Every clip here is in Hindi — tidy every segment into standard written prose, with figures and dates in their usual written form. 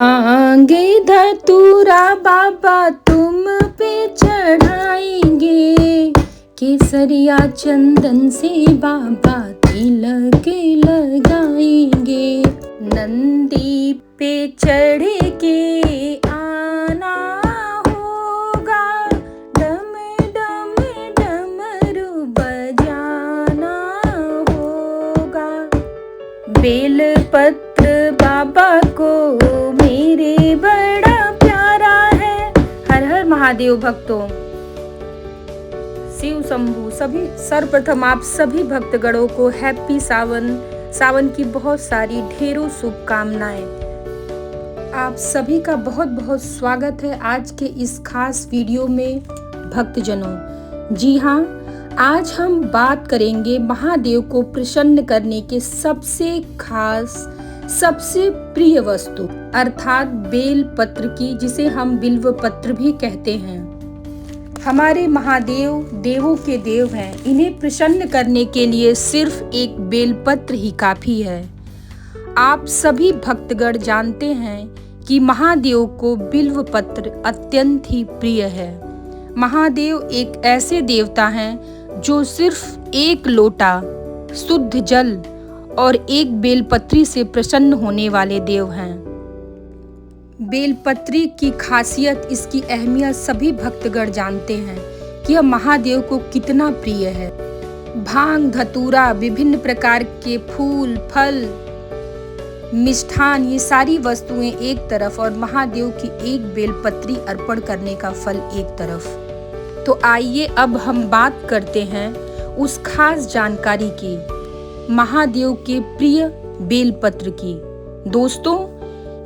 आगे धतूरा बाबा तुम पे चढ़ाएंगे, केसरिया चंदन से बाबा तिलक लगाएंगे। नंदी पे चढ़ के आना होगा, डम डम डमरू बजाना होगा। बेलपत्र बाबा को मेरे बड़ा प्यारा है। हर हर महादेव भक्तों, शिव शंभू सभी। सर्वप्रथम आप सभी भक्तगणों को हैप्पी सावन की बहुत सारी ढेरों शुभकामनाएं। आप सभी का बहुत बहुत स्वागत है आज के इस खास वीडियो में भक्तजनों। जी हाँ, आज हम बात करेंगे महादेव को प्रसन्न करने के सबसे खास, सबसे प्रिय वस्तु अर्थात बेल पत्र की, जिसे हम बिल्व पत्र भी कहते हैं। हमारे महादेव देवों के देव हैं, इन्हें प्रसन्न करने के लिए सिर्फ एक बेल पत्र ही काफी है। आप सभी भक्तगण जानते हैं कि महादेव को बिल्व पत्र अत्यंत ही प्रिय है। महादेव एक ऐसे देवता हैं जो सिर्फ एक लोटा शुद्ध जल और एक बेलपत्री से प्रसन्न होने वाले देव हैं। बेलपत्री की खासियत, इसकी अहमियत सभी भक्तगण जानते हैं कि यह महादेव को कितना प्रिय है। भांग, धतूरा, विभिन्न प्रकार के फूल, फल, मिष्ठान, ये सारी वस्तुएं एक तरफ और महादेव की एक बेलपत्री अर्पण करने का फल एक तरफ। तो आइए अब हम बात करते हैं उस खास जानकारी की, महादेव के प्रिय बेलपत्र की। दोस्तों,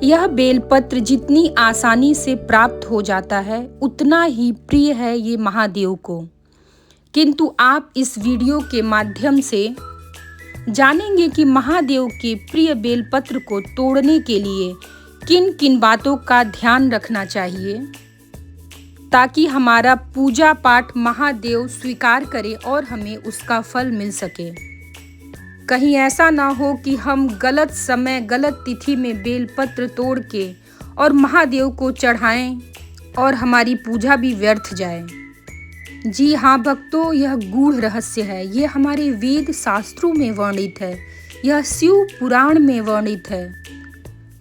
यह बेलपत्र जितनी आसानी से प्राप्त हो जाता है उतना ही प्रिय है ये महादेव को। किंतु आप इस वीडियो के माध्यम से जानेंगे कि महादेव के प्रिय बेलपत्र को तोड़ने के लिए किन किन बातों का ध्यान रखना चाहिए, ताकि हमारा पूजा पाठ महादेव स्वीकार करे और हमें उसका फल मिल सके। कहीं ऐसा ना हो कि हम गलत समय, गलत तिथि में बेलपत्र तोड़ के और महादेव को चढ़ाएं और हमारी पूजा भी व्यर्थ जाए। जी हाँ भक्तों, यह गूढ़ रहस्य है। यह हमारे वेद शास्त्रों में वर्णित है, यह शिव पुराण में वर्णित है।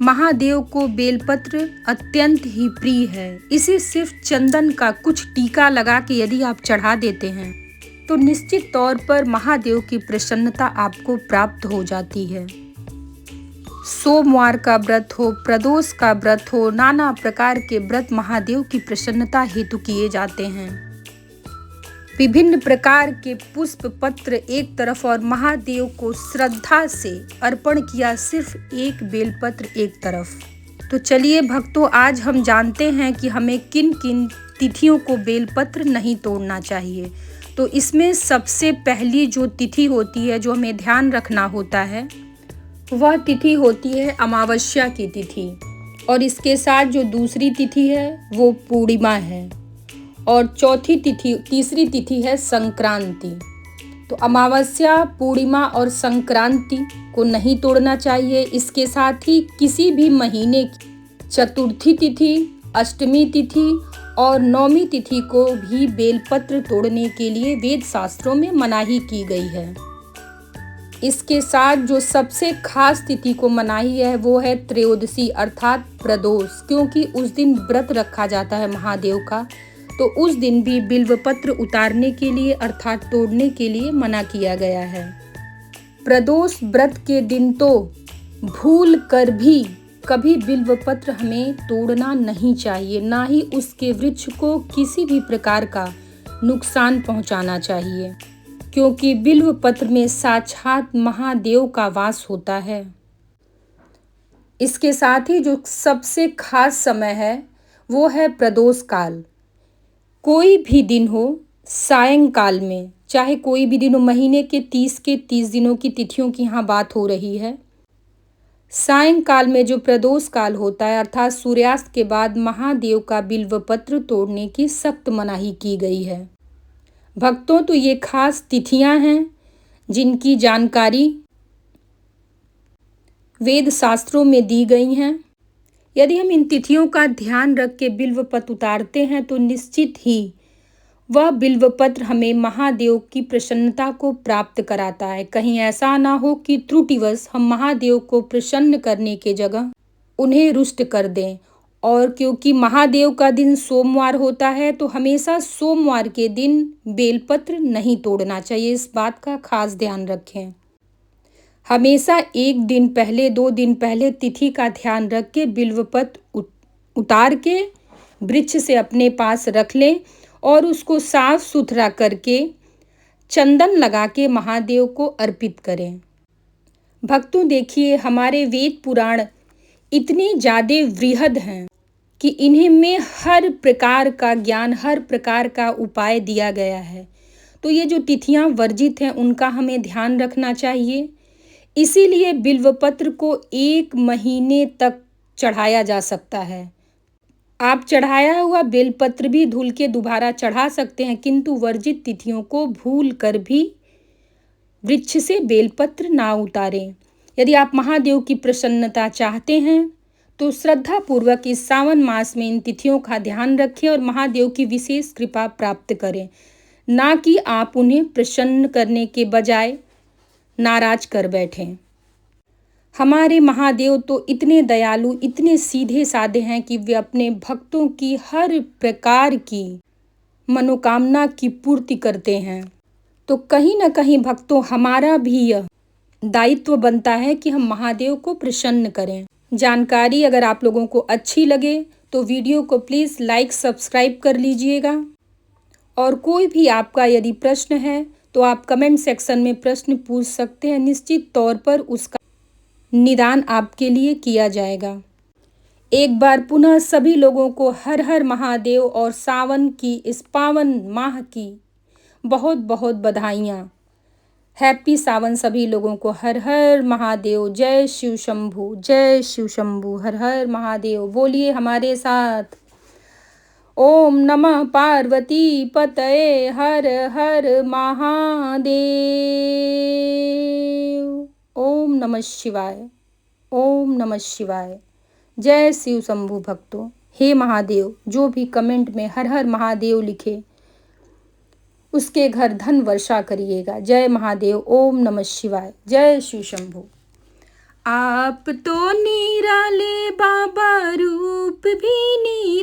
महादेव को बेलपत्र अत्यंत ही प्रिय है। इसे सिर्फ चंदन का कुछ टीका लगा के यदि आप चढ़ा देते हैं तो निश्चित तौर पर महादेव की प्रसन्नता आपको प्राप्त हो जाती है। सोमवार का व्रत हो, प्रदोष का व्रत हो, नाना प्रकार के व्रत महादेव की प्रसन्नता हेतु किए जाते हैं। विभिन्न प्रकार के पुष्प पत्र एक तरफ और महादेव को श्रद्धा से अर्पण किया सिर्फ एक बेलपत्र एक तरफ। तो चलिए भक्तों, आज हम जानते हैं कि हमें किन किन तिथियों को बेलपत्र नहीं तोड़ना चाहिए। तो इसमें सबसे पहली जो तिथि होती है, जो हमें ध्यान रखना होता है, वह तिथि होती है अमावस्या की तिथि। और इसके साथ जो दूसरी तिथि है वो पूर्णिमा है और तीसरी तिथि है संक्रांति। तो अमावस्या, पूर्णिमा और संक्रांति को नहीं तोड़ना चाहिए। इसके साथ ही किसी भी महीने की चतुर्थी तिथि, अष्टमी तिथि और नौमी तिथि को भी बेलपत्र तोड़ने के लिए वेद शास्त्रों में मनाही की गई है। इसके साथ जो सबसे खास तिथि को मनाही है वो है त्रयोदशी अर्थात प्रदोष, क्योंकि उस दिन व्रत रखा जाता है महादेव का। तो उस दिन भी बिल्वपत्र उतारने के लिए अर्थात तोड़ने के लिए मना किया गया है। प्रदोष व्रत के दिन तो भूल कर भी कभी बिल्वपत्र हमें तोड़ना नहीं चाहिए, ना ही उसके वृक्ष को किसी भी प्रकार का नुकसान पहुंचाना चाहिए, क्योंकि बिल्वपत्र में साक्षात महादेव का वास होता है। इसके साथ ही जो सबसे खास समय है वो है प्रदोष काल। कोई भी दिन हो, सायंकाल में, चाहे कोई भी दिन हो, महीने के 30 दिनों की तिथियों की यहाँ बात हो रही है। सायंकाल में जो प्रदोष काल होता है अर्थात सूर्यास्त के बाद महादेव का बिल्वपत्र तोड़ने की सख्त मनाही की गई है। भक्तों, तो ये खास तिथियां हैं जिनकी जानकारी वेद शास्त्रों में दी गई हैं। यदि हम इन तिथियों का ध्यान रख के बिल्व पत्र उतारते हैं तो निश्चित ही वह बिल्व पत्र हमें महादेव की प्रसन्नता को प्राप्त कराता है। कहीं ऐसा ना हो कि त्रुटिवश हम महादेव को प्रसन्न करने के जगह उन्हें रुष्ट कर दें। और क्योंकि महादेव का दिन सोमवार होता है तो हमेशा सोमवार के दिन बेलपत्र नहीं तोड़ना चाहिए, इस बात का खास ध्यान रखें। हमेशा एक दिन पहले 2 दिन पहले तिथि का ध्यान रख के बिल्वपत्र उतार के वृक्ष से अपने पास रख लें और उसको साफ सुथरा करके चंदन लगा के महादेव को अर्पित करें। भक्तों देखिए, हमारे वेद पुराण इतने ज़्यादा वृहद हैं कि इन्हीं में हर प्रकार का ज्ञान, हर प्रकार का उपाय दिया गया है। तो ये जो तिथियां वर्जित हैं उनका हमें ध्यान रखना चाहिए। इसीलिए बिल्वपत्र को 1 महीने तक चढ़ाया जा सकता है। आप चढ़ाया हुआ बेलपत्र भी धुल के दोबारा चढ़ा सकते हैं, किंतु वर्जित तिथियों को भूल कर भी वृक्ष से बेलपत्र ना उतारें। यदि आप महादेव की प्रसन्नता चाहते हैं तो श्रद्धा पूर्वक इस सावन मास में इन तिथियों का ध्यान रखें और महादेव की विशेष कृपा प्राप्त करें, ना कि आप उन्हें प्रसन्न करने के बजाय नाराज कर बैठें। हमारे महादेव तो इतने दयालु, इतने सीधे साधे हैं कि वे अपने भक्तों की हर प्रकार की मनोकामना की पूर्ति करते हैं। तो कहीं ना कहीं भक्तों, हमारा भी यह दायित्व बनता है कि हम महादेव को प्रसन्न करें। जानकारी अगर आप लोगों को अच्छी लगे तो वीडियो को प्लीज़ लाइक सब्सक्राइब कर लीजिएगा। और कोई भी आपका यदि प्रश्न है तो आप कमेंट सेक्शन में प्रश्न पूछ सकते हैं, निश्चित तौर पर उसका निदान आपके लिए किया जाएगा। एक बार पुनः सभी लोगों को हर हर महादेव और सावन की इस पावन माह की बहुत बहुत बधाइयाँ। हैप्पी सावन सभी लोगों को। हर हर महादेव। जय शिव शंभू, जय शिव शंभू। हर हर महादेव बोलिए हमारे साथ। ओम नमः पार्वती पतये हर हर महादेव। ओम नमः शिवाय, ओम नमः शिवाय। जय शिव शंभू। भक्तों, हे महादेव, जो भी कमेंट में हर हर महादेव लिखे उसके घर धन वर्षा करिएगा। जय महादेव। ओम नमः शिवाय। जय शिव शंभू। आप तो निराले बाबा, रूप भी निराले।